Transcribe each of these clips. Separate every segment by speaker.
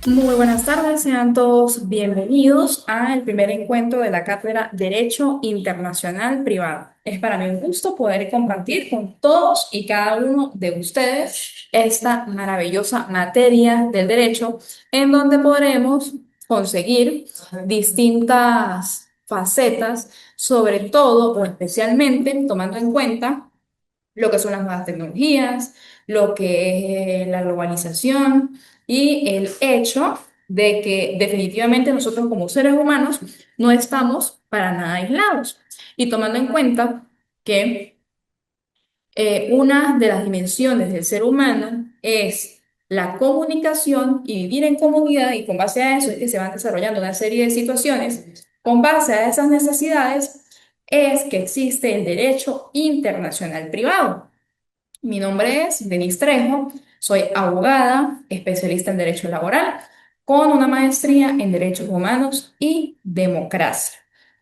Speaker 1: Muy buenas tardes, sean todos bienvenidos al primer encuentro de la cátedra Derecho Internacional Privado. Es para mí un gusto poder compartir con todos y cada uno de ustedes esta maravillosa materia del derecho en donde podremos conseguir distintas facetas, sobre todo o especialmente tomando en cuenta lo que son las nuevas tecnologías, lo que es la globalización y el hecho de que definitivamente nosotros como seres humanos no estamos para nada aislados. Y tomando en cuenta que una de las dimensiones del ser humano es la comunicación y vivir en comunidad, y con base a eso es que se van desarrollando una serie de situaciones. Con base a esas necesidades es que existe el derecho internacional privado. Mi nombre es Denise Trejo, soy abogada, especialista en Derecho Laboral, con una maestría en Derechos Humanos y Democracia.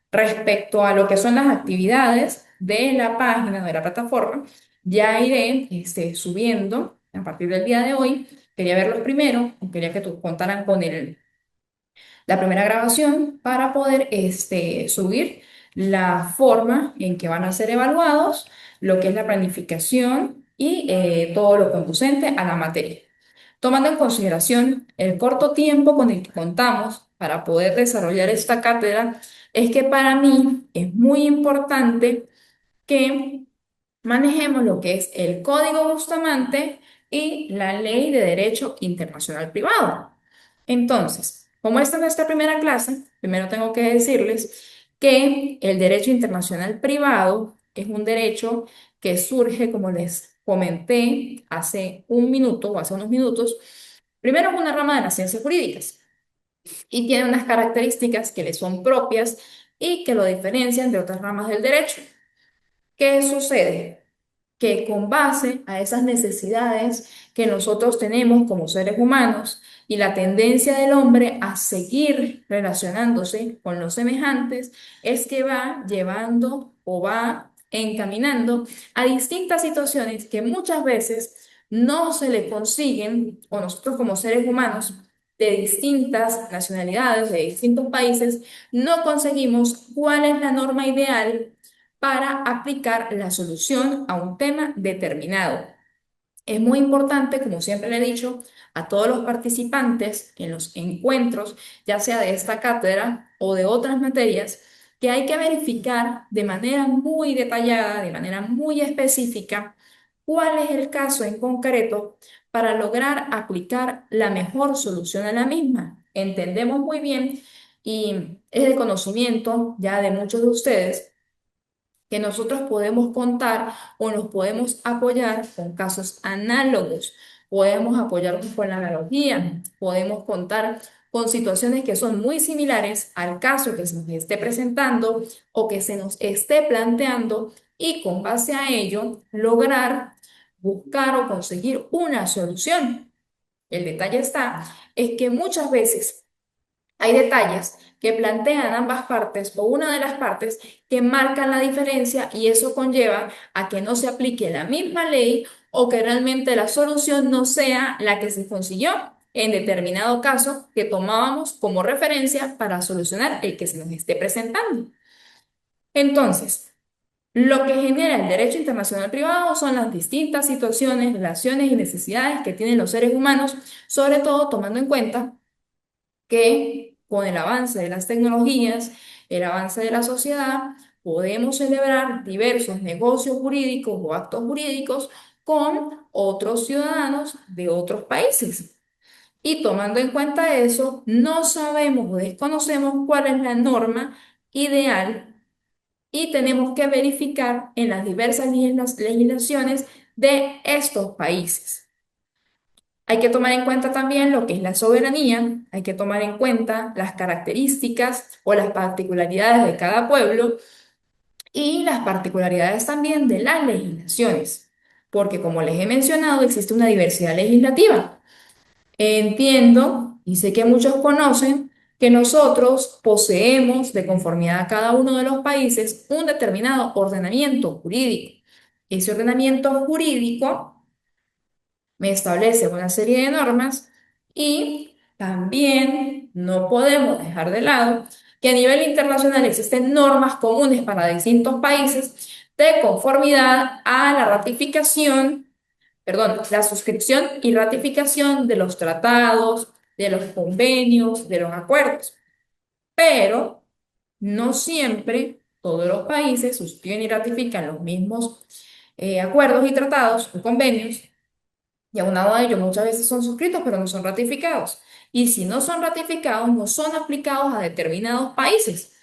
Speaker 1: Respecto a lo que son las actividades de la página, de la plataforma, ya iré subiendo a partir del día de hoy. Quería verlos primero, quería que tú contaran con la primera grabación para poder subir la forma en que van a ser evaluados, lo que es la planificación y todo lo conducente a la materia. Tomando en consideración el corto tiempo con el que contamos para poder desarrollar esta cátedra, es que para mí es muy importante que manejemos lo que es el Código Bustamante y la Ley de Derecho Internacional Privado. Entonces, como esta es nuestra primera clase, primero tengo que decirles que el derecho internacional privado es un derecho que surge, como les comenté hace un minuto o hace unos minutos, primero es una rama de las ciencias jurídicas y tiene unas características que le son propias y que lo diferencian de otras ramas del derecho. ¿Qué sucede? Que con base a esas necesidades que nosotros tenemos como seres humanos y la tendencia del hombre a seguir relacionándose con los semejantes, es que va llevando o va encaminando a distintas situaciones que muchas veces no se le consiguen, o nosotros como seres humanos de distintas nacionalidades, de distintos países, no conseguimos cuál es la norma ideal para aplicar la solución a un tema determinado. Es muy importante, como siempre le he dicho a todos los participantes en los encuentros, ya sea de esta cátedra o de otras materias, que hay que verificar de manera muy detallada, de manera muy específica, cuál es el caso en concreto para lograr aplicar la mejor solución a la misma. Entendemos muy bien y es de conocimiento ya de muchos de ustedes que nosotros podemos contar o nos podemos apoyar con casos análogos, podemos apoyarnos con la analogía, podemos contar con situaciones que son muy similares al caso que se nos esté presentando o que se nos esté planteando y con base a ello lograr buscar o conseguir una solución. El detalle está es que muchas veces hay detalles que plantean ambas partes o una de las partes que marcan la diferencia y eso conlleva a que no se aplique la misma ley o que realmente la solución no sea la que se consiguió en determinado caso que tomábamos como referencia para solucionar el que se nos esté presentando. Entonces, lo que genera el derecho internacional privado son las distintas situaciones, relaciones y necesidades que tienen los seres humanos, sobre todo tomando en cuenta que con el avance de las tecnologías, el avance de la sociedad, podemos celebrar diversos negocios jurídicos o actos jurídicos con otros ciudadanos de otros países. Y tomando en cuenta eso, no sabemos o desconocemos cuál es la norma ideal y tenemos que verificar en las diversas legislaciones de estos países. Hay que tomar en cuenta también lo que es la soberanía, hay que tomar en cuenta las características o las particularidades de cada pueblo y las particularidades también de las legislaciones, porque como les he mencionado, existe una diversidad legislativa. Entiendo y sé que muchos conocen que nosotros poseemos, de conformidad a cada uno de los países, un determinado ordenamiento jurídico. Ese ordenamiento jurídico me establece una serie de normas y También no podemos dejar de lado que a nivel internacional existen normas comunes para distintos países de conformidad a la ratificación, perdón, la suscripción y ratificación de los tratados, de los convenios, de los acuerdos. Pero no siempre todos los países suscriben y ratifican los mismos acuerdos y tratados o convenios, y aunado a ello muchas veces son suscritos pero no son ratificados. Y si no son ratificados, no son aplicados a determinados países.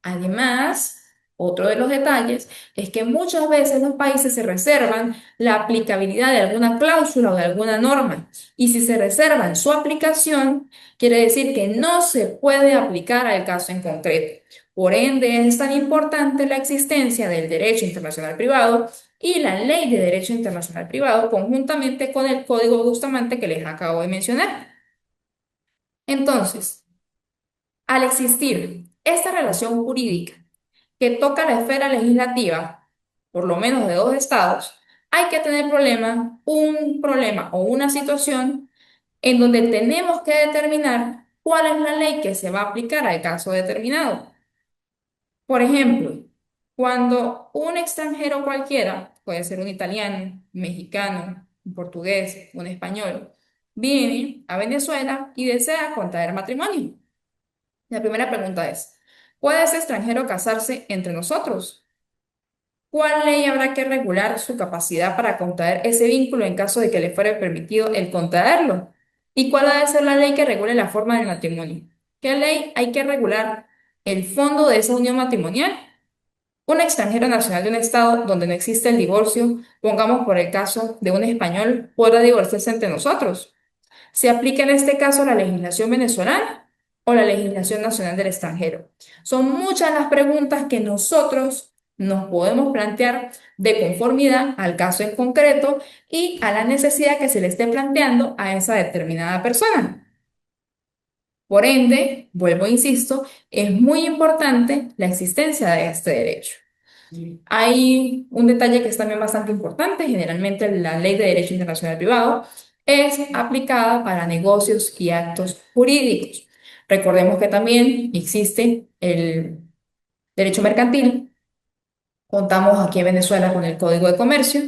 Speaker 1: Además, otro de los detalles es que muchas veces los países se reservan la aplicabilidad de alguna cláusula o de alguna norma. Y si se reservan su aplicación, quiere decir que no se puede aplicar al caso en concreto. Por ende, es tan importante la existencia del derecho internacional privado y la Ley de Derecho Internacional Privado conjuntamente con el Código de Bustamante que les acabo de mencionar. Entonces, al existir esta relación jurídica que toca la esfera legislativa, por lo menos de dos estados, hay que tener un problema o una situación en donde tenemos que determinar cuál es la ley que se va a aplicar al caso determinado. Por ejemplo, cuando un extranjero cualquiera, puede ser un italiano, un mexicano, un portugués, un español, viene a Venezuela y desea contraer matrimonio. La primera pregunta es, ¿puede ese extranjero casarse entre nosotros? ¿Cuál ley habrá que regular su capacidad para contraer ese vínculo en caso de que le fuera permitido el contraerlo? ¿Y cuál ha de ser la ley que regule la forma del matrimonio? ¿Qué ley hay que regular el fondo de esa unión matrimonial? Un extranjero nacional de un estado donde no existe el divorcio, pongamos por el caso de un español, podrá divorciarse entre nosotros. ¿Se aplica en este caso la legislación venezolana o la legislación nacional del extranjero? Son muchas las preguntas que nosotros nos podemos plantear de conformidad al caso en concreto y a la necesidad que se le esté planteando a esa determinada persona. Por ende, vuelvo e insisto, es muy importante la existencia de este derecho. Hay un detalle que es también bastante importante. Generalmente la Ley de Derecho Internacional Privado es aplicada para negocios y actos jurídicos. Recordemos que también existe el derecho mercantil. Contamos aquí en Venezuela con el Código de Comercio.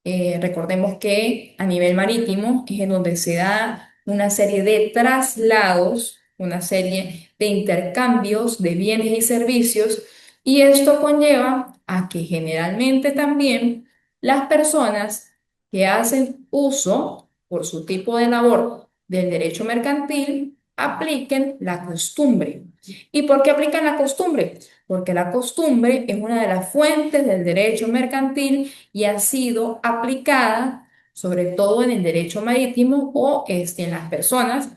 Speaker 1: Recordemos que a nivel marítimo es en donde se da una serie de traslados, una serie de intercambios de bienes y servicios, y esto conlleva a que generalmente también las personas que hacen uso por su tipo de labor del derecho mercantil apliquen la costumbre. ¿Y por qué aplican la costumbre? Porque la costumbre es una de las fuentes del derecho mercantil y ha sido aplicada sobre todo en el derecho marítimo o en las personas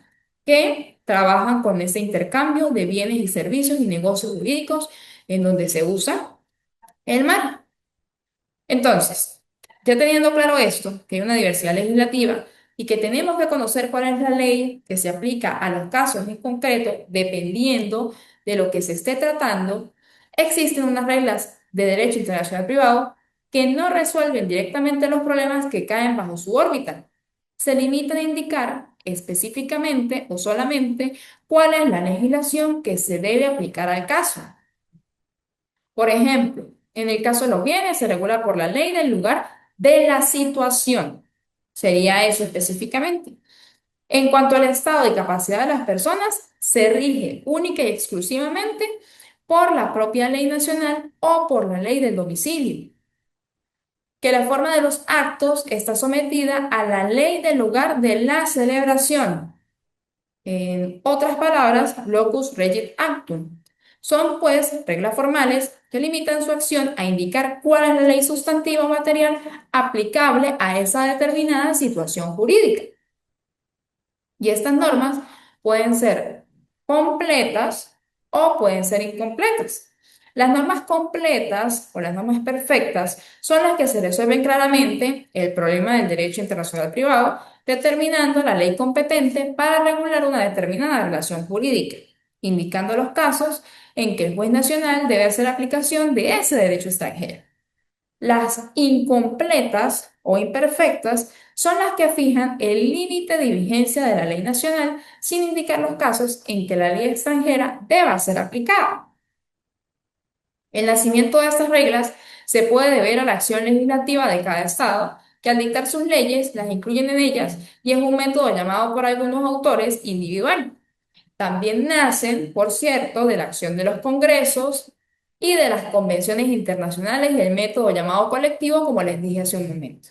Speaker 1: que trabajan con ese intercambio de bienes y servicios y negocios jurídicos en donde se usa el mar. Entonces, ya teniendo claro esto, que hay una diversidad legislativa y que tenemos que conocer cuál es la ley que se aplica a los casos en concreto, dependiendo de lo que se esté tratando, existen unas reglas de derecho internacional privado que no resuelven directamente los problemas que caen bajo su órbita. Se limitan a indicar específicamente o solamente cuál es la legislación que se debe aplicar al caso. Por ejemplo, en el caso de los bienes se regula por la ley del lugar de la situación. Sería eso específicamente. En cuanto al estado de capacidad de las personas, se rige única y exclusivamente por la propia ley nacional o por la ley del domicilio. Que la forma de los actos está sometida a la ley del lugar de la celebración. En otras palabras, locus regit actum. Son, pues, reglas formales que limitan su acción a indicar cuál es la ley sustantiva o material aplicable a esa determinada situación jurídica. Y estas normas pueden ser completas o pueden ser incompletas. Las normas completas o las normas perfectas son las que se resuelven claramente el problema del derecho internacional privado, determinando la ley competente para regular una determinada relación jurídica, indicando los casos en que el juez nacional debe hacer aplicación de ese derecho extranjero. Las incompletas o imperfectas son las que fijan el límite de vigencia de la ley nacional sin indicar los casos en que la ley extranjera deba ser aplicada. El nacimiento de estas reglas se puede deber a la acción legislativa de cada estado, que al dictar sus leyes las incluyen en ellas y es un método llamado por algunos autores individual. También nacen, por cierto, de la acción de los congresos y de las convenciones internacionales y el método llamado colectivo, como les dije hace un momento.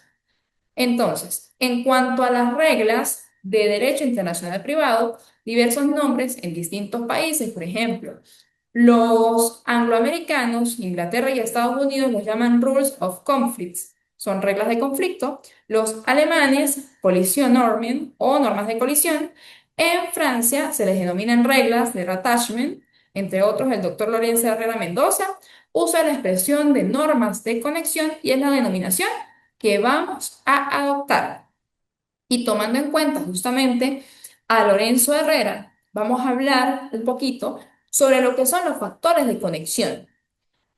Speaker 1: Entonces, en cuanto a las reglas de derecho internacional privado, diversos nombres en distintos países, por ejemplo, los angloamericanos, Inglaterra y Estados Unidos los llaman Rules of Conflicts, son reglas de conflicto. Los alemanes, Kollisionnormen o normas de colisión. En Francia se les denominan reglas de rattachement, entre otros el doctor Lorenzo Herrera Mendoza usa la expresión de normas de conexión y es la denominación que vamos a adoptar. Y tomando en cuenta justamente a Lorenzo Herrera, vamos a hablar un poquito sobre lo que son los factores de conexión.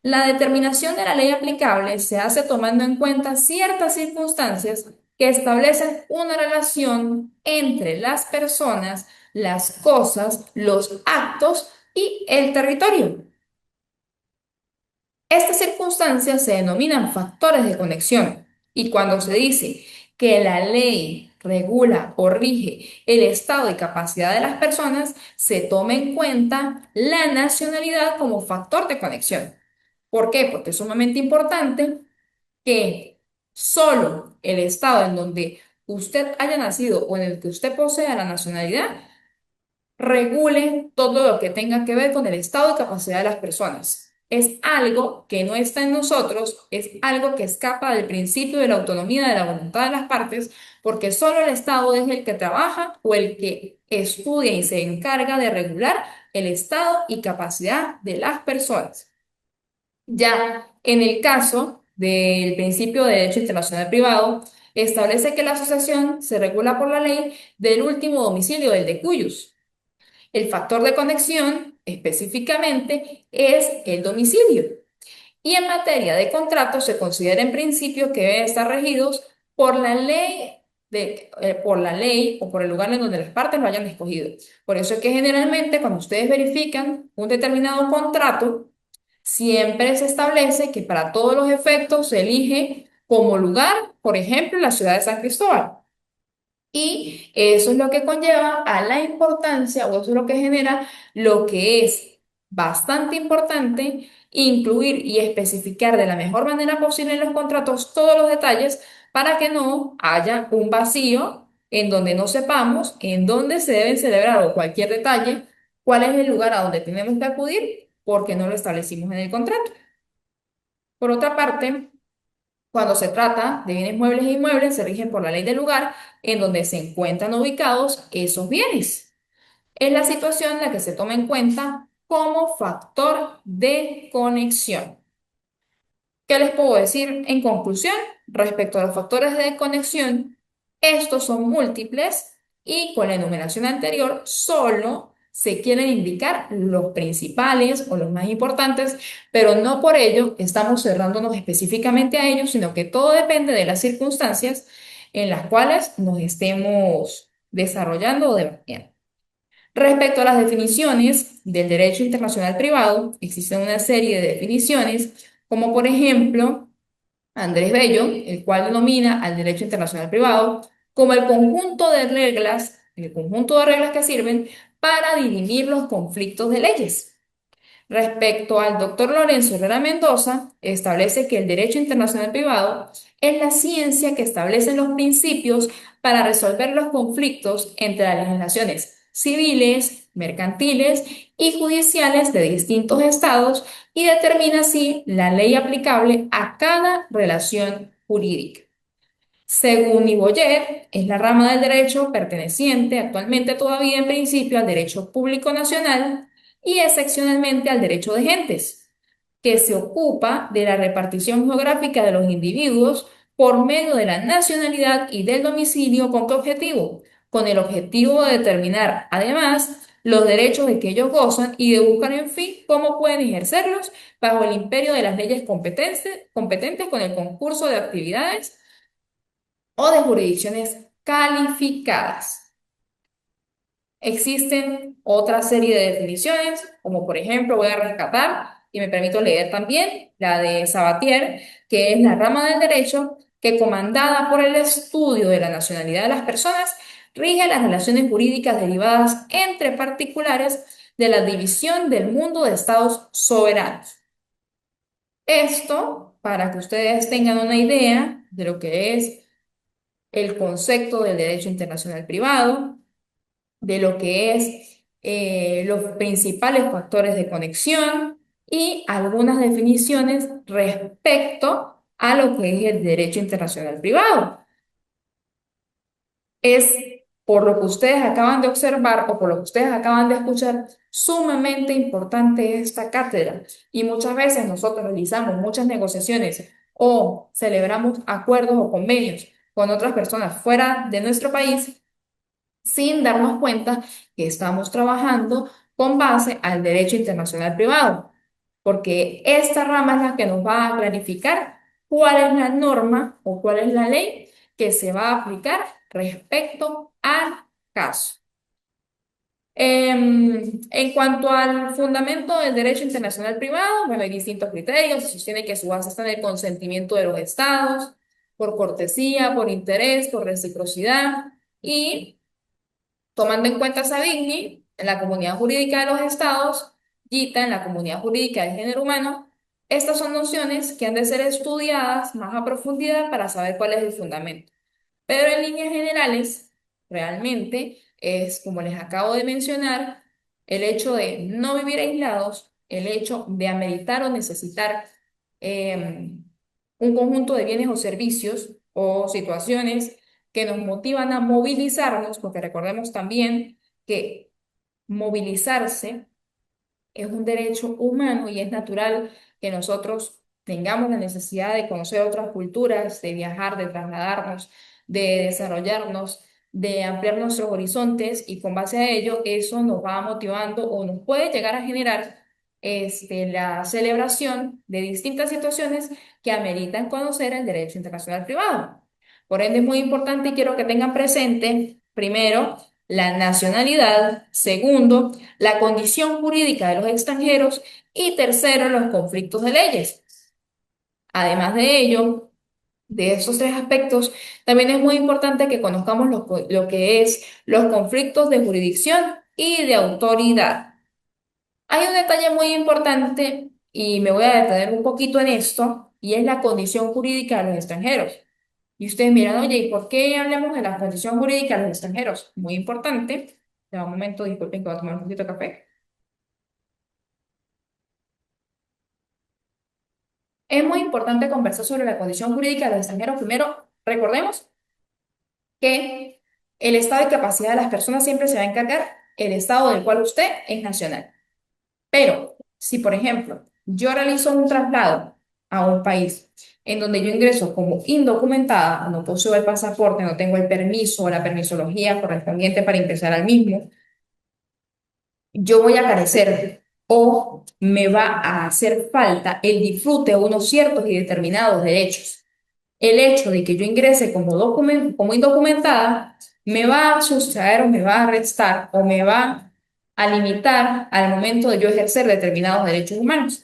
Speaker 1: La determinación de la ley aplicable se hace tomando en cuenta ciertas circunstancias que establecen una relación entre las personas, las cosas, los actos y el territorio. Estas circunstancias se denominan factores de conexión y cuando se dice que la ley regula o rige el estado y capacidad de las personas, se toma en cuenta la nacionalidad como factor de conexión. ¿Por qué? Porque es sumamente importante que solo el estado en donde usted haya nacido o en el que usted posea la nacionalidad regule todo lo que tenga que ver con el estado y capacidad de las personas. Es algo que no está en nosotros, es algo que escapa del principio de la autonomía de la voluntad de las partes, porque solo el Estado es el que trabaja o el que estudia y se encarga de regular el estado y capacidad de las personas. Ya en el caso del principio de derecho internacional privado, establece que la asociación se regula por la ley del último domicilio del de cuyos. El factor de conexión específicamente es el domicilio. Y en materia de contratos se considera en principio que deben estar regidos por la ley, por la ley o por el lugar en donde las partes lo hayan escogido. Por eso es que generalmente cuando ustedes verifican un determinado contrato, siempre se establece que para todos los efectos se elige como lugar, por ejemplo, la ciudad de San Cristóbal. Y eso es lo que conlleva a la importancia, o eso es lo que genera lo que es bastante importante, incluir y especificar de la mejor manera posible en los contratos todos los detalles para que no haya un vacío en donde no sepamos en dónde se deben celebrar o cualquier detalle, cuál es el lugar a donde tenemos que acudir porque no lo establecimos en el contrato. Por otra parte, cuando se trata de bienes muebles e inmuebles, se rigen por la ley del lugar en donde se encuentran ubicados esos bienes. Es la situación la que se toma en cuenta como factor de conexión. ¿Qué les puedo decir en conclusión respecto a los factores de conexión? Estos son múltiples y con la enumeración anterior solo se quieren indicar los principales o los más importantes, pero no por ello estamos cerrándonos específicamente a ellos, sino que todo depende de las circunstancias en las cuales nos estemos desarrollando o debatiendo. Respecto a las definiciones del derecho internacional privado, existen una serie de definiciones, como por ejemplo Andrés Bello, el cual denomina al derecho internacional privado como el conjunto de reglas que sirven para dirimir los conflictos de leyes. Respecto al doctor Lorenzo Herrera Mendoza, establece que el derecho internacional privado es la ciencia que establece los principios para resolver los conflictos entre las legislaciones civiles, mercantiles y judiciales de distintos estados y determina así la ley aplicable a cada relación jurídica. Según Iboyer, es la rama del derecho perteneciente actualmente todavía en principio al derecho público nacional y excepcionalmente al derecho de gentes, que se ocupa de la repartición geográfica de los individuos por medio de la nacionalidad y del domicilio. ¿Con qué objetivo? Con el objetivo de determinar, además, los derechos de que ellos gozan y de buscar, en fin, cómo pueden ejercerlos bajo el imperio de las leyes competentes con el concurso de actividades o de jurisdicciones calificadas. Existen otra serie de definiciones, como por ejemplo voy a rescatar y me permito leer también la de Sabatier, que es la rama del derecho que, comandada por el estudio de la nacionalidad de las personas, rige las relaciones jurídicas derivadas entre particulares de la división del mundo de estados soberanos. Esto para que ustedes tengan una idea de lo que es el concepto del derecho internacional privado, de lo que es los principales factores de conexión y algunas definiciones respecto a lo que es el derecho internacional privado. Es por lo que ustedes acaban de observar o por lo que ustedes acaban de escuchar sumamente importante esta cátedra, y muchas veces nosotros realizamos muchas negociaciones o celebramos acuerdos o convenios con otras personas fuera de nuestro país sin darnos cuenta que estamos trabajando con base al derecho internacional privado, porque esta rama es la que nos va a clarificar cuál es la norma o cuál es la ley que se va a aplicar respecto al caso. En cuanto al fundamento del derecho internacional privado, bueno, hay distintos criterios. Se sostiene que su base está en el consentimiento de los estados, por cortesía, por interés, por reciprocidad y tomando en cuenta Savigny, en la comunidad jurídica de los estados, Gita, en la comunidad jurídica del género humano, estas son nociones que han de ser estudiadas más a profundidad para saber cuál es el fundamento. Pero en líneas generales, realmente es, como les acabo de mencionar, el hecho de no vivir aislados, el hecho de ameritar o necesitar un conjunto de bienes o servicios o situaciones que nos motivan a movilizarnos, porque recordemos también que movilizarse es un derecho humano y es natural que nosotros tengamos la necesidad de conocer otras culturas, de viajar, de trasladarnos, de desarrollarnos, de ampliar nuestros horizontes, y con base a ello eso nos va motivando o nos puede llegar a generar la celebración de distintas situaciones que ameritan conocer el derecho internacional privado. Por ende, es muy importante y quiero que tengan presente, primero, la nacionalidad; segundo, la condición jurídica de los extranjeros; y tercero, los conflictos de leyes. Además de ello, de esos tres aspectos, también es muy importante que conozcamos lo que es los conflictos de jurisdicción y de autoridad. Hay un detalle muy importante y me voy a detener un poquito en esto, y es la condición jurídica de los extranjeros. Y ustedes miran, oye, ¿y por qué hablamos de la condición jurídica de los extranjeros? Muy importante. Ya un momento, disculpen que voy a tomar un poquito de café. Es muy importante conversar sobre la condición jurídica de los extranjeros. Primero, recordemos que el estado de capacidad de las personas siempre se va a encargar el estado del cual usted es nacional. Pero si, por ejemplo, yo realizo un traslado a un país en donde yo ingreso como indocumentada, no poseo el pasaporte, no tengo el permiso o la permisología correspondiente para ingresar al mismo, yo voy a carecer o me va a hacer falta el disfrute de unos ciertos y determinados derechos. El hecho de que yo ingrese como indocumentada me va a sustraer o me va a restar o me va a limitar al momento de yo ejercer determinados derechos humanos,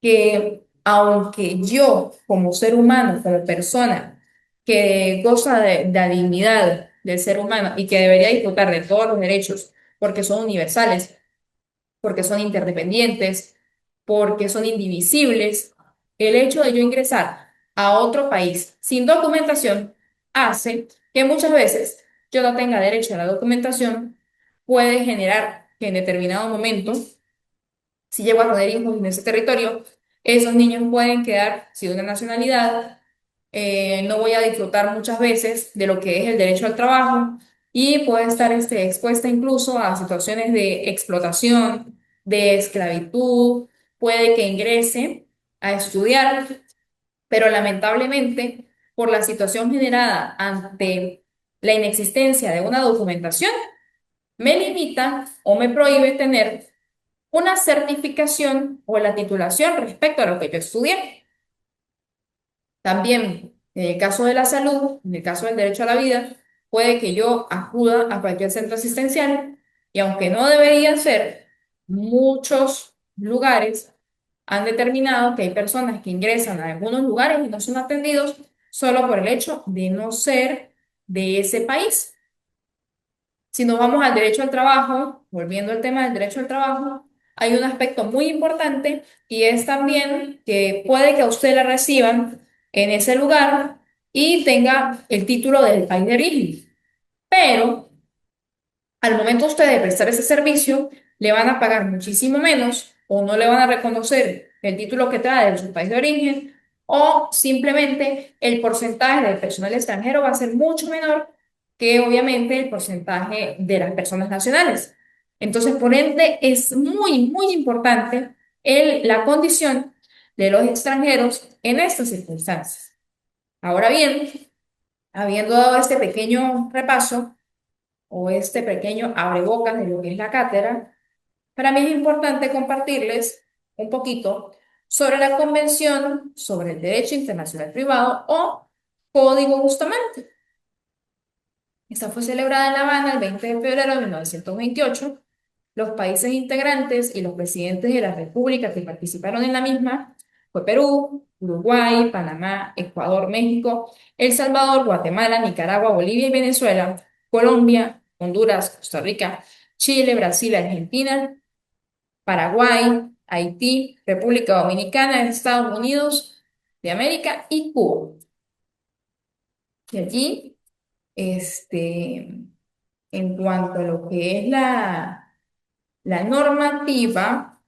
Speaker 1: que aunque yo como ser humano, como persona que goza de la dignidad del ser humano y que debería disfrutar de todos los derechos porque son universales, porque son interdependientes, porque son indivisibles, el hecho de yo ingresar a otro país sin documentación hace que muchas veces yo no tenga derecho a la documentación. Puede generar que en determinado momento, si llego a tener hijos en ese territorio, esos niños pueden quedar sin una nacionalidad. No voy a disfrutar muchas veces de lo que es el derecho al trabajo, y puede estar expuesta incluso a situaciones de explotación, de esclavitud. Puede que ingrese a estudiar, pero lamentablemente, por la situación generada ante la inexistencia de una documentación, me limita o me prohíbe tener una certificación o la titulación respecto a lo que yo estudié. También, en el caso de la salud, en el caso del derecho a la vida, puede que yo acuda a cualquier centro asistencial y aunque no deberían ser, muchos lugares han determinado que hay personas que ingresan a algunos lugares y no son atendidos solo por el hecho de no ser de ese país. Si nos vamos al derecho al trabajo, volviendo al tema del derecho al trabajo, hay un aspecto muy importante y es también que puede que a usted la reciban en ese lugar y tenga el título del país de origen, pero al momento usted de prestar ese servicio, le van a pagar muchísimo menos o no le van a reconocer el título que trae de su país de origen o simplemente el porcentaje del personal extranjero va a ser mucho menor que obviamente el porcentaje de las personas nacionales. Entonces, por ende, es muy, muy importante la condición de los extranjeros en estas circunstancias. Ahora bien, habiendo dado este pequeño repaso, o este pequeño abrebocas de lo que es la cátedra, para mí es importante compartirles un poquito sobre la Convención sobre el Derecho Internacional Privado o Código Bustamante. Esta fue celebrada en La Habana el 20 de febrero de 1928. Los países integrantes y los presidentes de las repúblicas que participaron en la misma fue Perú, Uruguay, Panamá, Ecuador, México, El Salvador, Guatemala, Nicaragua, Bolivia y Venezuela, Colombia, Honduras, Costa Rica, Chile, Brasil, Argentina, Paraguay, Haití, República Dominicana, Estados Unidos de América y Cuba. Y allí, en cuanto a lo que es la normativa,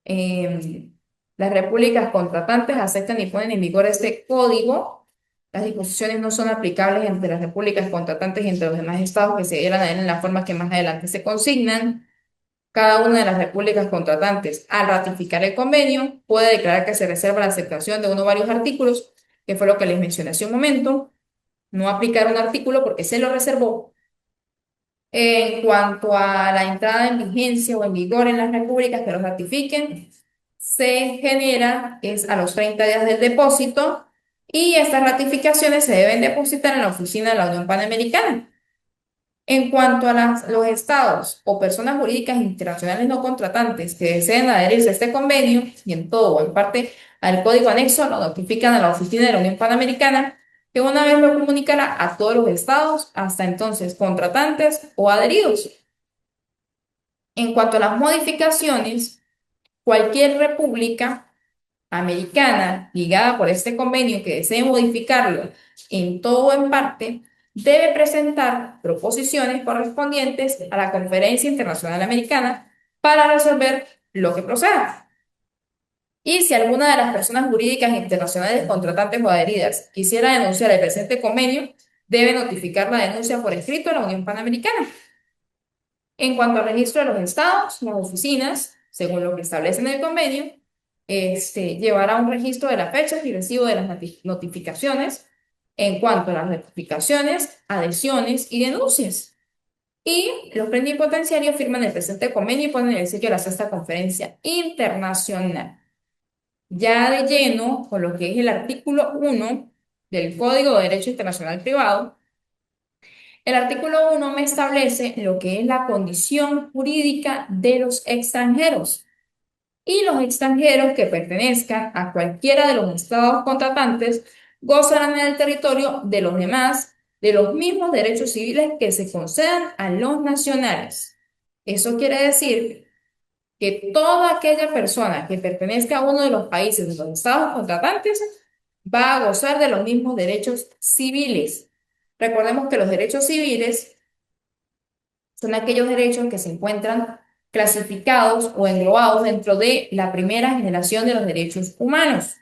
Speaker 1: eh, las repúblicas contratantes aceptan y ponen en vigor este código. Las disposiciones no son aplicables entre las repúblicas contratantes y entre los demás estados que se dieran a él en la forma que más adelante se consignan. Cada una de las repúblicas contratantes, al ratificar el convenio, puede declarar que se reserva la aceptación de uno o varios artículos, que fue lo que les mencioné hace un momento, no aplicar un artículo porque se lo reservó. En cuanto a la entrada en vigencia o en vigor en las repúblicas que los ratifiquen, se genera es a los 30 días del depósito y estas ratificaciones se deben depositar en la oficina de la Unión Panamericana. En cuanto a los estados o personas jurídicas internacionales no contratantes que deseen adherirse a este convenio y en todo o en parte al código anexo, lo notifican a la oficina de la Unión Panamericana, que una vez lo comunicará a todos los estados, hasta entonces contratantes o adheridos. En cuanto a las modificaciones, cualquier república americana ligada por este convenio que desee modificarlo en todo o en parte, debe presentar proposiciones correspondientes a la Conferencia Internacional Americana para resolver lo que proceda. Y si alguna de las personas jurídicas internacionales contratantes o adheridas quisiera denunciar el presente convenio, debe notificar la denuncia por escrito a la Unión Panamericana. En cuanto al registro de los estados, las oficinas, según lo que establece en el convenio, llevará un registro de las fechas y recibo de las notificaciones en cuanto a las rectificaciones, adhesiones y denuncias. Y los plenipotenciarios firman el presente convenio y ponen el sello de la sexta conferencia internacional. Ya de lleno, con lo que es el artículo 1 del Código de Derecho Internacional Privado, el artículo 1 me establece lo que es la condición jurídica de los extranjeros. Y los extranjeros que pertenezcan a cualquiera de los estados contratantes gozarán en el territorio de los demás de los mismos derechos civiles que se concedan a los nacionales. Eso quiere decir que toda aquella persona que pertenezca a uno de los países de los estados contratantes va a gozar de los mismos derechos civiles. Recordemos que los derechos civiles son aquellos derechos que se encuentran clasificados o englobados dentro de la primera generación de los derechos humanos.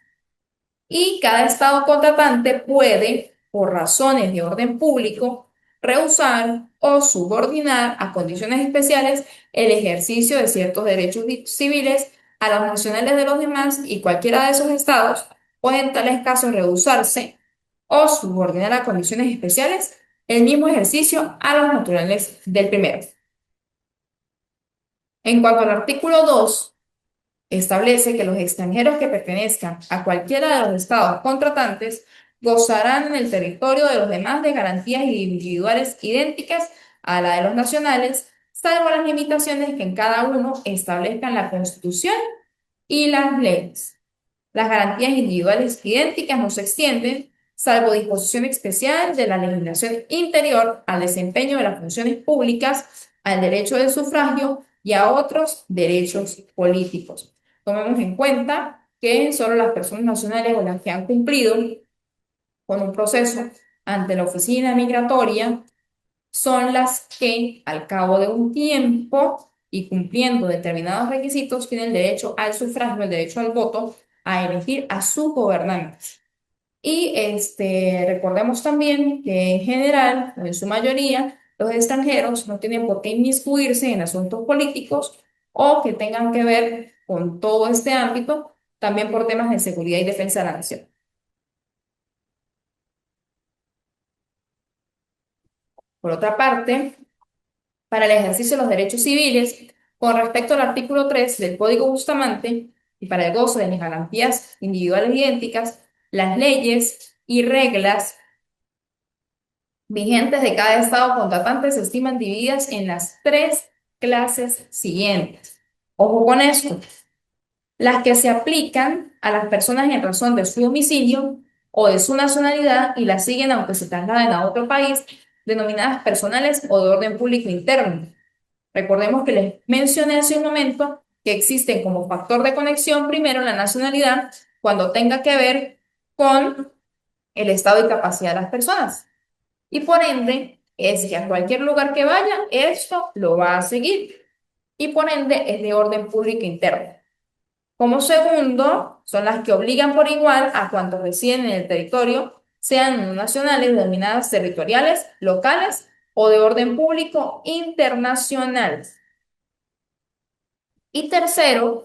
Speaker 1: Y cada estado contratante puede, por razones de orden público, rehusar o subordinar a condiciones especiales el ejercicio de ciertos derechos civiles a los nacionales de los demás y cualquiera de esos estados puede en tales casos rehusarse o subordinar a condiciones especiales el mismo ejercicio a los naturales del primero. En cuanto al artículo 2, establece que los extranjeros que pertenezcan a cualquiera de los estados contratantes gozarán en el territorio de los demás de garantías individuales idénticas a la de los nacionales, salvo las limitaciones que en cada uno establezcan la Constitución y las leyes. Las garantías individuales idénticas no se extienden, salvo disposición especial de la legislación interior, al desempeño de las funciones públicas, al derecho de sufragio y a otros derechos políticos. Tomemos en cuenta que solo las personas nacionales o las que han cumplido con un proceso ante la oficina migratoria son las que, al cabo de un tiempo y cumpliendo determinados requisitos, tienen derecho al sufragio, el derecho al voto, a elegir a su gobernante. Y recordemos también que en general, o en su mayoría, los extranjeros no tienen por qué inmiscuirse en asuntos políticos o que tengan que ver con todo este ámbito, también por temas de seguridad y defensa de la nación. Por otra parte, para el ejercicio de los derechos civiles, con respecto al artículo 3 del Código Bustamante, y para el goce de las garantías individuales idénticas, las leyes y reglas vigentes de cada estado contratante se estiman divididas en las tres clases siguientes. Ojo con esto: las que se aplican a las personas en razón de su domicilio o de su nacionalidad y las siguen aunque se trasladen a otro país, denominadas personales o de orden público interno. Recordemos que les mencioné hace un momento que existen como factor de conexión primero la nacionalidad cuando tenga que ver con el estado y capacidad de las personas. Y por ende, es que a cualquier lugar que vaya, esto lo va a seguir. Y por ende, es de orden público interno. Como segundo, son las que obligan por igual a cuantos residen en el territorio, sean nacionales, denominadas territoriales, locales o de orden público internacional. Y tercero,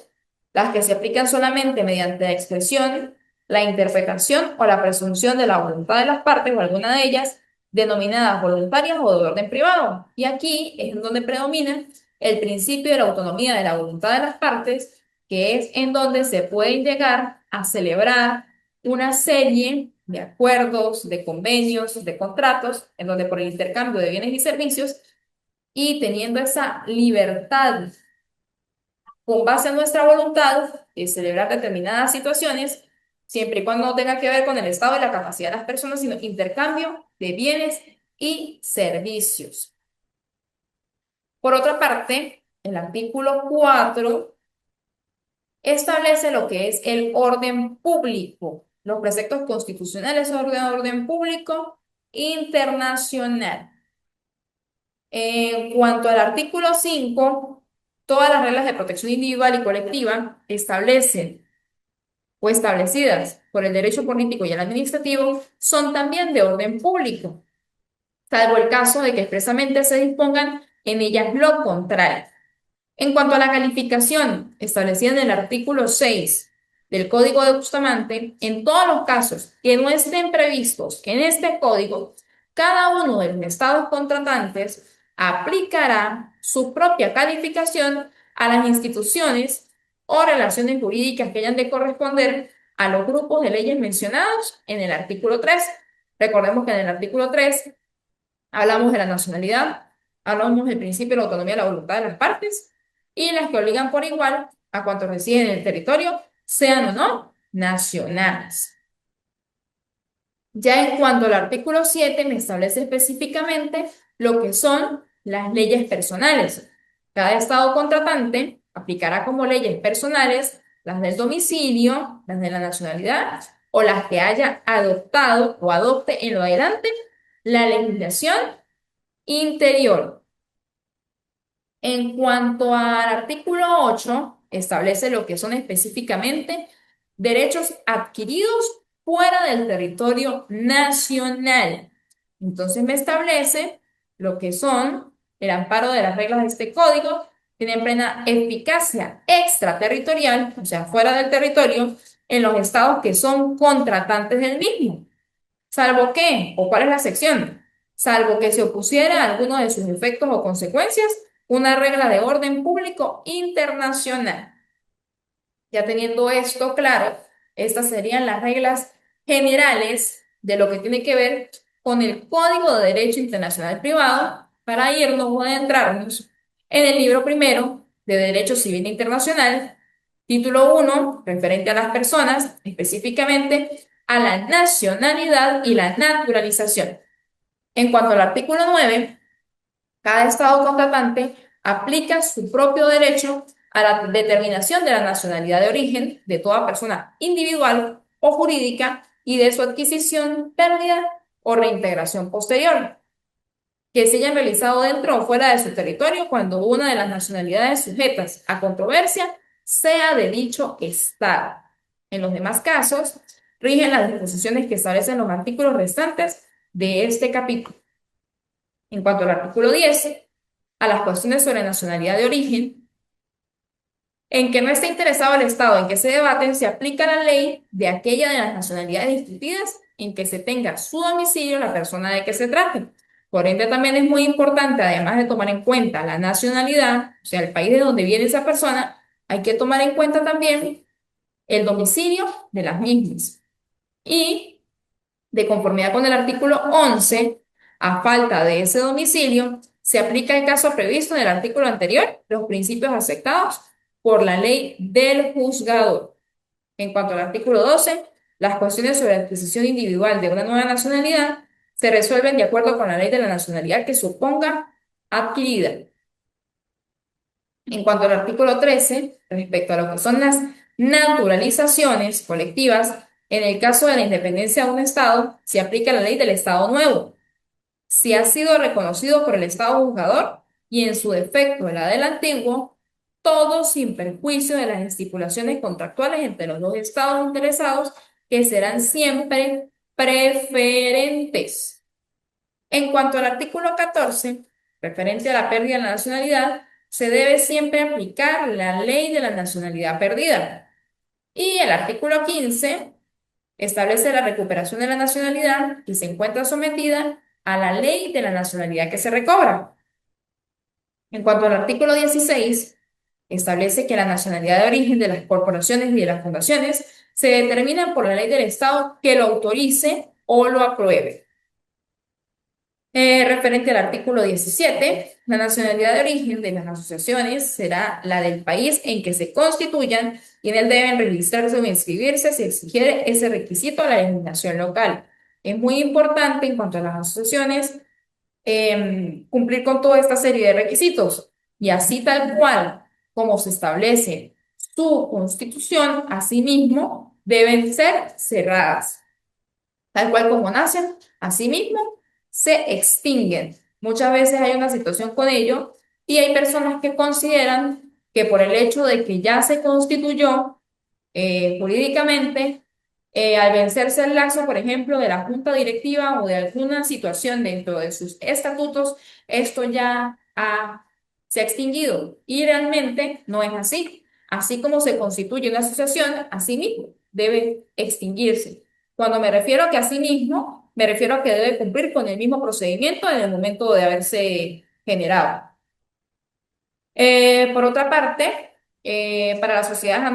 Speaker 1: las que se aplican solamente mediante la expresión, la interpretación o la presunción de la voluntad de las partes o alguna de ellas, denominadas voluntarias o de orden privado. Y aquí es en donde predomina el principio de la autonomía de la voluntad de las partes, que es en donde se puede llegar a celebrar una serie de acuerdos, de convenios, de contratos, en donde por el intercambio de bienes y servicios y teniendo esa libertad con base en nuestra voluntad de celebrar determinadas situaciones, siempre y cuando no tenga que ver con el estado y la capacidad de las personas, sino intercambio de bienes y servicios. Por otra parte, el artículo 4 establece lo que es el orden público, los preceptos constitucionales sobre orden público internacional. En cuanto al artículo 5, todas las reglas de protección individual y colectiva establecen o establecidas por el derecho político y el administrativo son también de orden público, salvo el caso de que expresamente se dispongan en ellas lo contrario. En cuanto a la calificación establecida en el artículo 6 del Código de Bustamante, en todos los casos que no estén previstos en este código, cada uno de los estados contratantes aplicará su propia calificación a las instituciones o relaciones jurídicas que hayan de corresponder a los grupos de leyes mencionados en el artículo 3. Recordemos que en el artículo 3 hablamos de la nacionalidad, hablamos del principio de la autonomía de la voluntad de las partes y las que obligan por igual a cuantos residen en el territorio, sean o no nacionales. Ya en cuanto al artículo 7, me establece específicamente lo que son las leyes personales. Cada estado contratante aplicará como leyes personales las del domicilio, las de la nacionalidad o las que haya adoptado o adopte en lo adelante la legislación interior. En cuanto al artículo 8, establece lo que son específicamente derechos adquiridos fuera del territorio nacional. Entonces me establece lo que son el amparo de las reglas de este código, tienen plena eficacia extraterritorial, o sea, fuera del territorio, en los estados que son contratantes del mismo. ¿Salvo qué? ¿O cuál es la sección? salvo que se opusiera a alguno de sus efectos o consecuencias, una regla de orden público internacional. Ya teniendo esto claro, estas serían las reglas generales de lo que tiene que ver con el Código de Derecho Internacional Privado para irnos o adentrarnos en el libro primero de Derecho Civil Internacional, título 1, referente a las personas, específicamente a la nacionalidad y la naturalización. En cuanto al artículo 9, cada Estado contratante aplica su propio derecho a la determinación de la nacionalidad de origen de toda persona individual o jurídica y de su adquisición, pérdida o reintegración posterior, que se hayan realizado dentro o fuera de su territorio cuando una de las nacionalidades sujetas a controversia sea de dicho Estado. En los demás casos, rigen las disposiciones que establecen los artículos restantes de este capítulo. En cuanto al artículo 10, a las cuestiones sobre nacionalidad de origen, en que no esté interesado el Estado en que se debaten, se aplica la ley de aquella de las nacionalidades discutidas en que se tenga su domicilio la persona de que se trate. Por ende, también es muy importante, además de tomar en cuenta la nacionalidad, o sea, el país de donde viene esa persona, hay que tomar en cuenta también el domicilio de las mismas. Y de conformidad con el artículo 11, a falta de ese domicilio, se aplica el caso previsto en el artículo anterior, los principios aceptados por la ley del juzgador. En cuanto al artículo 12, las cuestiones sobre la adquisición individual de una nueva nacionalidad se resuelven de acuerdo con la ley de la nacionalidad que suponga adquirida. En cuanto al artículo 13, respecto a lo que son las naturalizaciones colectivas, en el caso de la independencia de un Estado, se aplica la ley del Estado nuevo. Si ha sido reconocido por el Estado juzgador y en su defecto la del antiguo, todo sin perjuicio de las estipulaciones contractuales entre los dos Estados interesados, que serán siempre preferentes. En cuanto al artículo 14, referente a la pérdida de la nacionalidad, se debe siempre aplicar la ley de la nacionalidad perdida. Y el artículo 15 establece la recuperación de la nacionalidad y se encuentra sometida a la ley de la nacionalidad que se recobra. En cuanto al artículo 16, establece que la nacionalidad de origen de las corporaciones y de las fundaciones se determina por la ley del Estado que lo autorice o lo apruebe. Referente al artículo 17, la nacionalidad de origen de las asociaciones será la del país en que se constituyan y en él deben registrarse o inscribirse si exigiere ese requisito a la legislación local. Es muy importante en cuanto a las asociaciones cumplir con toda esta serie de requisitos y así tal cual como se establece su constitución, asimismo deben ser cerradas. Tal cual como nacen, asimismo se extinguen. Muchas veces hay una situación con ello y hay personas que consideran que por el hecho de que ya se constituyó jurídicamente, al vencerse el lazo, por ejemplo, de la junta directiva o de alguna situación dentro de sus estatutos, esto ya se ha extinguido y realmente no es así. Así como se constituye una asociación, así mismo debe extinguirse. Cuando me refiero a que así mismo, me refiero a que debe cumplir con el mismo procedimiento en el momento de haberse generado. Por otra parte, para las sociedades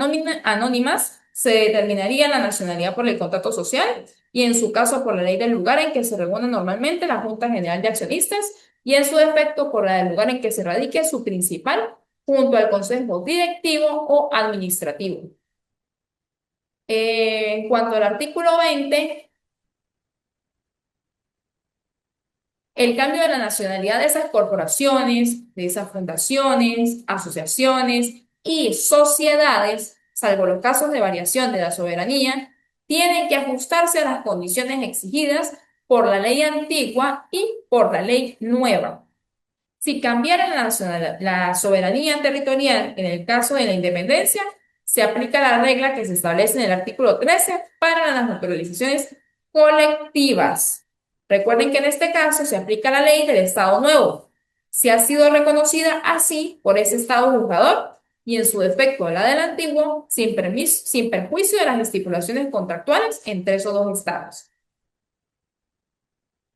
Speaker 1: anónimas se determinaría la nacionalidad por el contrato social y en su caso por la ley del lugar en que se reúne normalmente la Junta General de Accionistas y en su defecto por la del lugar en que se radique su principal junto al consejo directivo o administrativo. En cuanto al artículo 20, el cambio de la nacionalidad de esas corporaciones, de esas fundaciones, asociaciones y sociedades, salvo los casos de variación de la soberanía, tienen que ajustarse a las condiciones exigidas por la ley antigua y por la ley nueva. Si cambiara la soberanía territorial en el caso de la independencia, se aplica la regla que se establece en el artículo 13 para las naturalizaciones colectivas. Recuerden que en este caso se aplica la ley del Estado nuevo. Si ha sido reconocida así por ese Estado juzgador y en su defecto la del antiguo, sin perjuicio de las estipulaciones contractuales entre esos dos estados.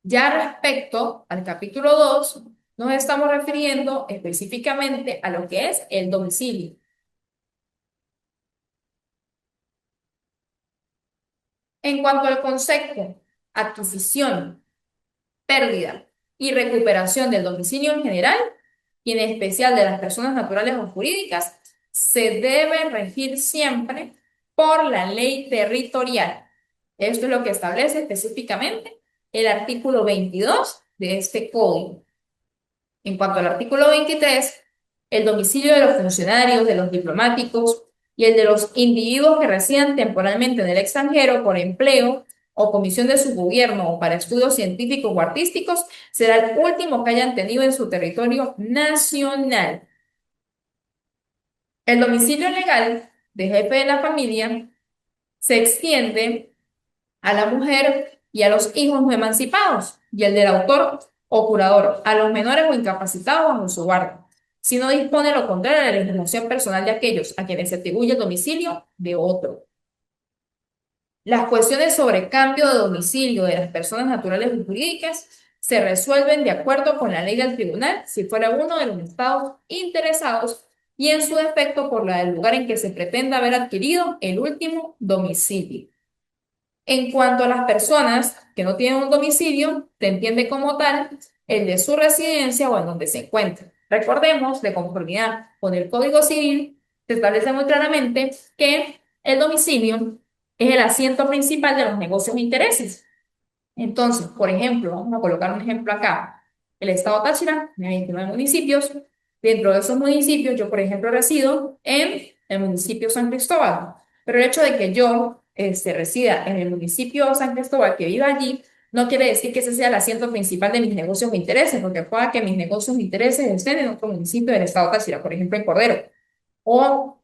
Speaker 1: Ya respecto al capítulo 2, nos estamos refiriendo específicamente a lo que es el domicilio. En cuanto al concepto, adquisición, pérdida y recuperación del domicilio en general, y en especial de las personas naturales o jurídicas, se debe regir siempre por la ley territorial. Esto es lo que establece específicamente el artículo 22 de este código. En cuanto al artículo 23, el domicilio de los funcionarios, de los diplomáticos y el de los individuos que residen temporalmente en el extranjero por empleo o comisión de su gobierno o para estudios científicos o artísticos será el último que hayan tenido en su territorio nacional. El domicilio legal de jefe de la familia se extiende a la mujer y a los hijos no emancipados, y el del autor o curador, a los menores o incapacitados bajo su guardia, si no dispone lo contrario de la legislación personal de aquellos a quienes se atribuye el domicilio de otro. Las cuestiones sobre cambio de domicilio de las personas naturales y jurídicas se resuelven de acuerdo con la ley del tribunal si fuera uno de los estados interesados y en su defecto por la del lugar en que se pretenda haber adquirido el último domicilio. En cuanto a las personas que no tienen un domicilio, se entiende como tal el de su residencia o en donde se encuentra. Recordemos, de conformidad con el Código Civil, se establece muy claramente que el domicilio es el asiento principal de los negocios e intereses. Entonces, por ejemplo, vamos a colocar un ejemplo acá. El estado Táchira tiene 29 municipios. Dentro de esos municipios, yo, por ejemplo, resido en el municipio San Cristóbal. Pero el hecho de que yo resida en el municipio San Cristóbal, que viva allí, no quiere decir que ese sea el asiento principal de mis negocios o intereses, porque pueda que mis negocios o intereses estén en otro municipio del estado Táchira, por ejemplo, en Cordero. O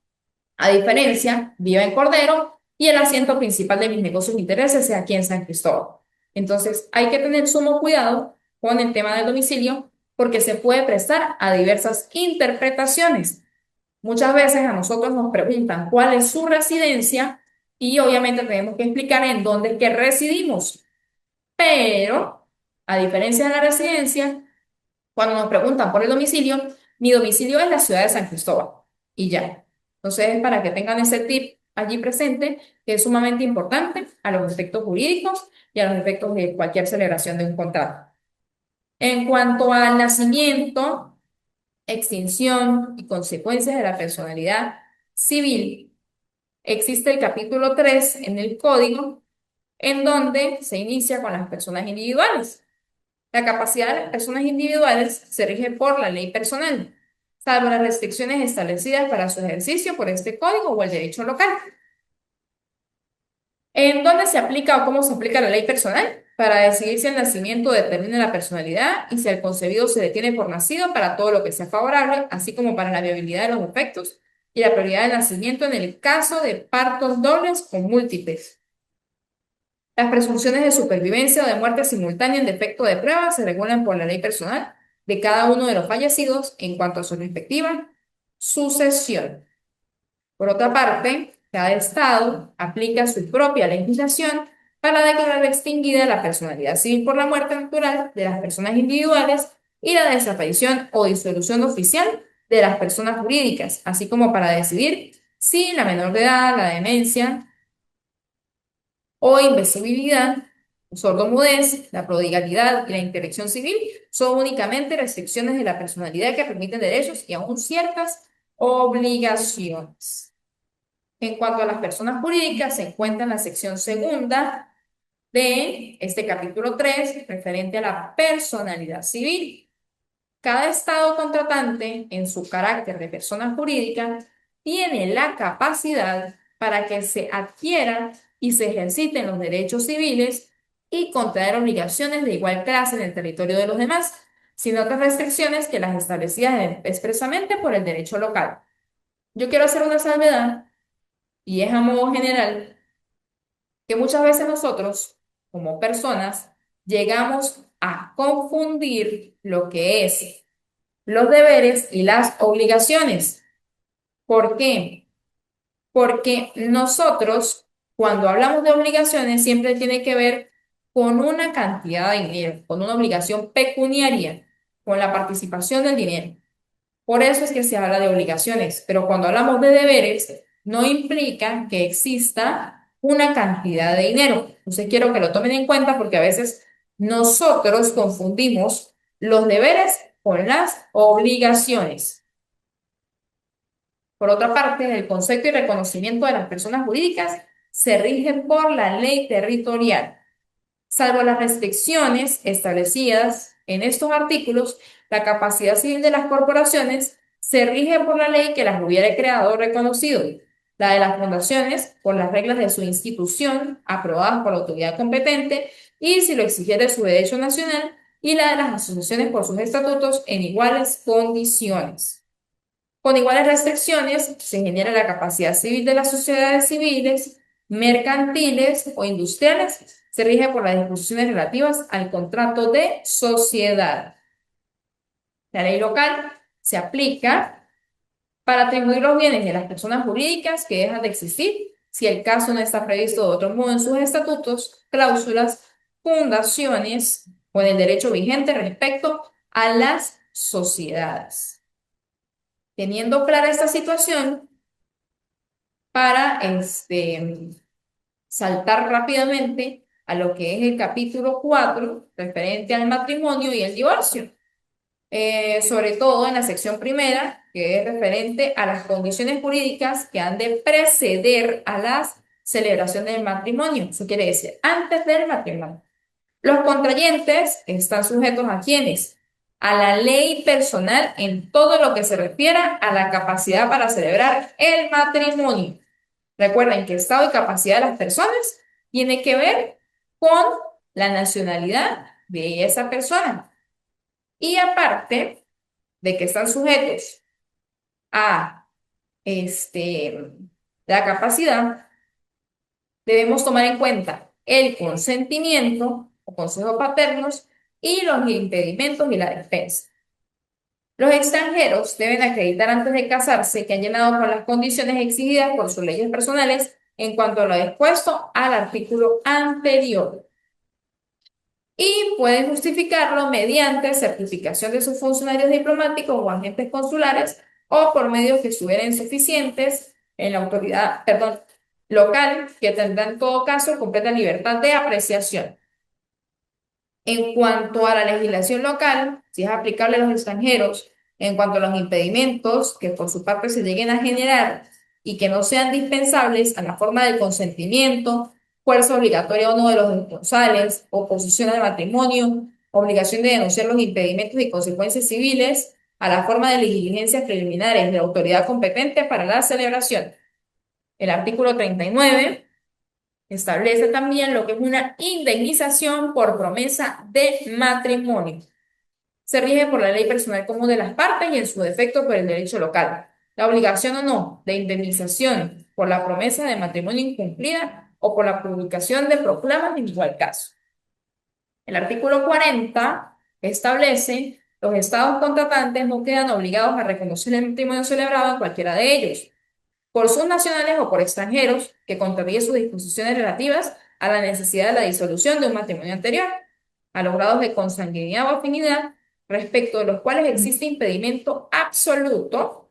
Speaker 1: a diferencia, vivo en Cordero y el asiento principal de mis negocios e intereses es aquí en San Cristóbal. Entonces, hay que tener sumo cuidado con el tema del domicilio porque se puede prestar a diversas interpretaciones. Muchas veces a nosotros nos preguntan cuál es su residencia y obviamente tenemos que explicar en dónde es que residimos. Pero, a diferencia de la residencia, cuando nos preguntan por el domicilio, mi domicilio es la ciudad de San Cristóbal y ya. Entonces, para que tengan ese tip allí presente, que es sumamente importante a los efectos jurídicos y a los efectos de cualquier celebración de un contrato. En cuanto al nacimiento, extinción y consecuencias de la personalidad civil, existe el capítulo 3 en el Código, en donde se inicia con las personas individuales. La capacidad de las personas individuales se rige por la ley personal, salvo las restricciones establecidas para su ejercicio por este código o el derecho local. ¿En dónde se aplica o cómo se aplica la ley personal? Para decidir si el nacimiento determina la personalidad y si el concebido se detiene por nacido para todo lo que sea favorable, así como para la viabilidad de los defectos y la prioridad del nacimiento en el caso de partos dobles o múltiples. Las presunciones de supervivencia o de muerte simultánea en defecto de prueba se regulan por la ley personal de cada uno de los fallecidos en cuanto a su respectiva sucesión. Por otra parte, cada estado aplica su propia legislación para declarar extinguida la personalidad civil por la muerte natural de las personas individuales y la desaparición o disolución oficial de las personas jurídicas, así como para decidir si la menor de edad, la demencia, o invisibilidad, sordomudez, la prodigalidad y la interdicción civil son únicamente restricciones de la personalidad que permiten derechos y aún ciertas obligaciones. En cuanto a las personas jurídicas, se encuentra en la sección segunda de este capítulo 3, referente a la personalidad civil. Cada estado contratante, en su carácter de persona jurídica, tiene la capacidad para que se adquieran y se ejerciten los derechos civiles y contraer obligaciones de igual clase en el territorio de los demás, sin otras restricciones que las establecidas expresamente por el derecho local. Yo quiero hacer una salvedad, y es a modo general, que muchas veces nosotros, como personas, llegamos a confundir lo que es los deberes y las obligaciones. ¿Por qué? Porque nosotros, cuando hablamos de obligaciones, siempre tiene que ver con una cantidad de dinero, con una obligación pecuniaria, con la participación del dinero. Por eso es que se habla de obligaciones, pero cuando hablamos de deberes, no implica que exista una cantidad de dinero. Entonces quiero que lo tomen en cuenta porque a veces nosotros confundimos los deberes con las obligaciones. Por otra parte, el concepto y reconocimiento de las personas jurídicas se rige por la ley territorial. Salvo las restricciones establecidas en estos artículos, la capacidad civil de las corporaciones se rige por la ley que las hubiere creado o reconocido, la de las fundaciones por las reglas de su institución aprobadas por la autoridad competente y si lo exigiere su derecho nacional, y la de las asociaciones por sus estatutos en iguales condiciones. Con iguales restricciones se genera la capacidad civil de las sociedades civiles, mercantiles o industriales. Se rige por las disposiciones relativas al contrato de sociedad. La ley local se aplica para atribuir los bienes de las personas jurídicas que dejan de existir si el caso no está previsto de otro modo en sus estatutos, cláusulas, fundaciones o en el derecho vigente respecto a las sociedades. Teniendo clara esta situación, para saltar rápidamente a lo que es el capítulo 4 referente al matrimonio y el divorcio. Sobre todo en la sección primera, que es referente a las condiciones jurídicas que han de preceder a la celebración del matrimonio. Eso quiere decir, antes del matrimonio. Los contrayentes están sujetos a quiénes? A la ley personal en todo lo que se refiera a la capacidad para celebrar el matrimonio. Recuerden que estado y capacidad de las personas tiene que ver con la nacionalidad de esa persona. Y aparte de que están sujetos a la capacidad, debemos tomar en cuenta el consentimiento o consejos paternos y los impedimentos y la defensa. Los extranjeros deben acreditar antes de casarse que han llenado con las condiciones exigidas por sus leyes personales en cuanto a lo expuesto al artículo anterior. Y pueden justificarlo mediante certificación de sus funcionarios diplomáticos o agentes consulares o por medios que estuvieran suficientes en la autoridad, perdón, local, que tendrá en todo caso completa libertad de apreciación. En cuanto a la legislación local, si es aplicable a los extranjeros, en cuanto a los impedimentos que por su parte se lleguen a generar y que no sean dispensables a la forma del consentimiento, fuerza obligatoria o no de los esponsales, oposición al matrimonio, obligación de denunciar los impedimentos y consecuencias civiles, a la forma de las diligencias preliminares de la autoridad competente para la celebración. El artículo 39 establece también lo que es una indemnización por promesa de matrimonio. Se rige por la ley personal común de las partes y en su defecto por el derecho local. La obligación o no de indemnización por la promesa de matrimonio incumplida o por la publicación de proclamas en igual caso. El artículo 40 establece los estados contratantes no quedan obligados a reconocer el matrimonio celebrado en cualquiera de ellos por sus nacionales o por extranjeros, que contraríe sus disposiciones relativas a la necesidad de la disolución de un matrimonio anterior, a los grados de consanguinidad o afinidad, respecto de los cuales existe impedimento absoluto,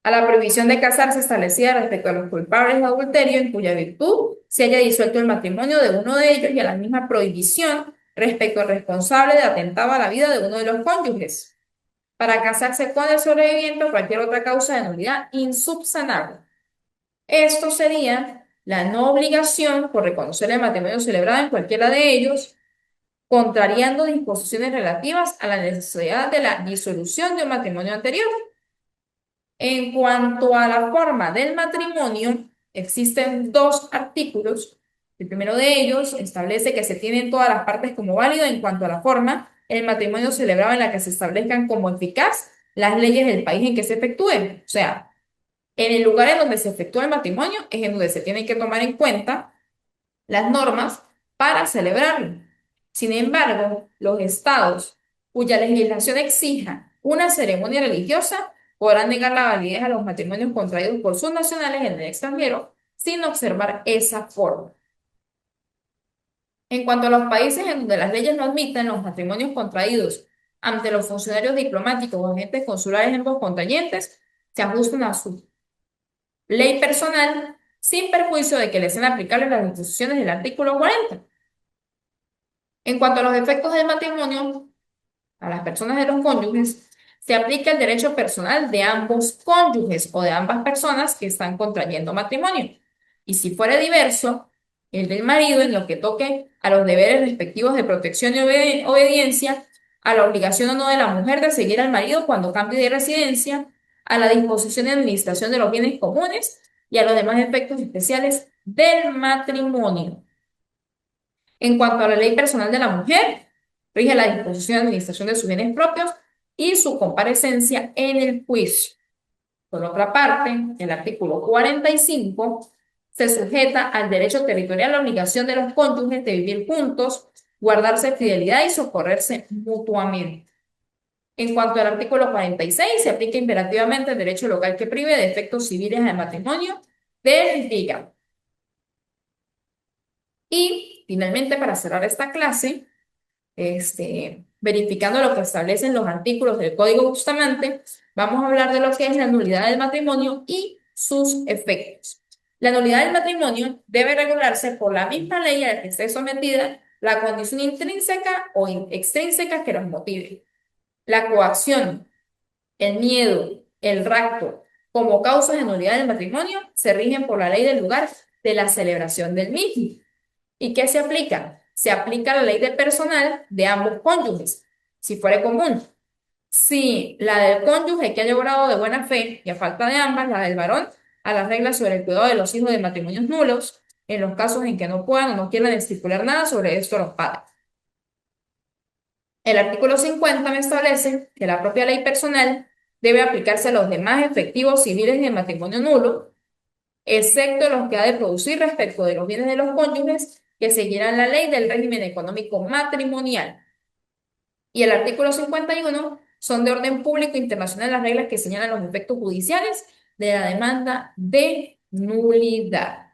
Speaker 1: a la prohibición de casarse establecida respecto a los culpables de adulterio en cuya virtud se haya disuelto el matrimonio de uno de ellos y a la misma prohibición respecto al responsable de atentado a la vida de uno de los cónyuges para casarse con el sobreviviente o cualquier otra causa de nulidad insubsanable. Esto sería la no obligación por reconocer el matrimonio celebrado en cualquiera de ellos, contrariando disposiciones relativas a la necesidad de la disolución de un matrimonio anterior. En cuanto a la forma del matrimonio, existen dos artículos. El primero de ellos establece que se tienen todas las partes como válido en cuanto a la forma, el matrimonio celebrado en la que se establezcan como eficaz las leyes del país en que se efectúen. O sea, en el lugar en donde se efectúa el matrimonio es en donde se tienen que tomar en cuenta las normas para celebrarlo. Sin embargo, los estados cuya legislación exija una ceremonia religiosa podrán negar la validez a los matrimonios contraídos por sus nacionales en el extranjero sin observar esa forma. En cuanto a los países en donde las leyes no admiten los matrimonios contraídos ante los funcionarios diplomáticos o agentes consulares en ambos contrayentes, se ajustan a su ley personal sin perjuicio de que les sean aplicables las disposiciones del artículo 40. En cuanto a los efectos del matrimonio, a las personas de los cónyuges, se aplica el derecho personal de ambos cónyuges o de ambas personas que están contrayendo matrimonio. Y si fuera diverso, el del marido en lo que toque a los deberes respectivos de protección y obediencia, a la obligación o no de la mujer de seguir al marido cuando cambie de residencia, a la disposición y administración de los bienes comunes y a los demás efectos especiales del matrimonio. En cuanto a la ley personal de la mujer, rige la disposición de administración de sus bienes propios y su comparecencia en el juicio. Por otra parte, el artículo 45 se sujeta al derecho territorial la obligación de los cónyuges de vivir juntos, guardarse fidelidad y socorrerse mutuamente. En cuanto al artículo 46, se aplica imperativamente el derecho local que prive de efectos civiles al matrimonio del litigante. Y finalmente, para cerrar esta clase, verificando lo que establecen los artículos del Código Bustamante, vamos a hablar de lo que es la nulidad del matrimonio y sus efectos. La nulidad del matrimonio debe regularse por la misma ley a la que esté sometida la condición intrínseca o extrínseca que los motive. La coacción, el miedo, el rapto, como causas de nulidad del matrimonio, se rigen por la ley del lugar de la celebración del mismo. ¿Y qué se aplica? Se aplica la ley de personal de ambos cónyuges, si fuere común. Si la del cónyuge que haya obrado de buena fe y a falta de ambas, la del varón, a las reglas sobre el cuidado de los hijos de matrimonios nulos, en los casos en que no puedan o no quieran estipular nada sobre esto los padres. El artículo 50 me establece que la propia ley personal debe aplicarse a los demás efectivos civiles de matrimonio nulo, excepto los que ha de producir respecto de los bienes de los cónyuges que seguirán la ley del régimen económico matrimonial. Y el artículo 51 son de orden público internacional las reglas que señalan los efectos judiciales de la demanda de nulidad.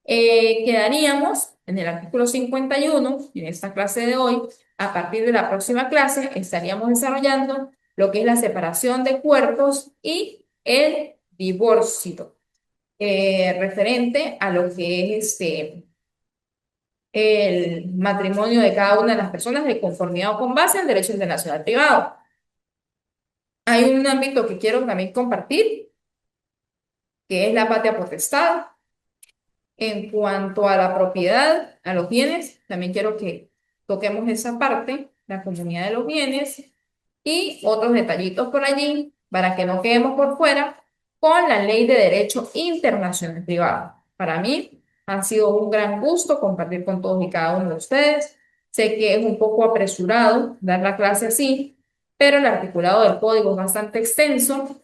Speaker 1: Quedaríamos en el artículo 51, en esta clase de hoy. A partir de la próxima clase estaríamos desarrollando lo que es la separación de cuerpos y el divorcio, referente a lo que es el matrimonio de cada una de las personas de conformidad o con base en derecho internacional privado. Hay un ámbito que quiero también compartir, que es la patria potestad. En cuanto a la propiedad, a los bienes, también quiero que toquemos esa parte, la comunidad de los bienes y otros detallitos por allí para que no quedemos por fuera con la ley de derecho internacional privado. Para mí ha sido un gran gusto compartir con todos y cada uno de ustedes. Sé que es un poco apresurado dar la clase así, pero el articulado del código es bastante extenso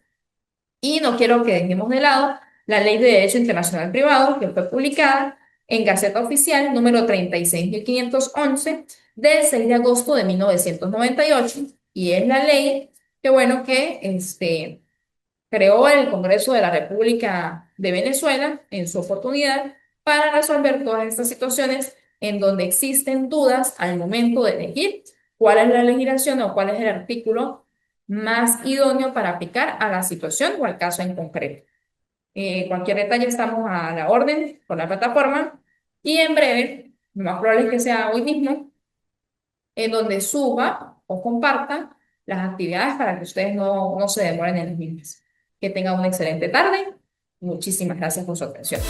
Speaker 1: y no quiero que dejemos de lado la Ley de Derecho Internacional Privado, que fue publicada en Gaceta Oficial número 36.511 del 6 de agosto de 1998, y es la ley que, bueno, que creó el Congreso de la República de Venezuela en su oportunidad para resolver todas estas situaciones en donde existen dudas al momento de elegir cuál es la legislación o cuál es el artículo más idóneo para aplicar a la situación o al caso en concreto. Cualquier detalle estamos a la orden por la plataforma y en breve, lo más probable es que sea hoy mismo, en donde suba o comparta las actividades para que ustedes no se demoren en las mismas. Que tengan una excelente tarde. Muchísimas gracias por su atención.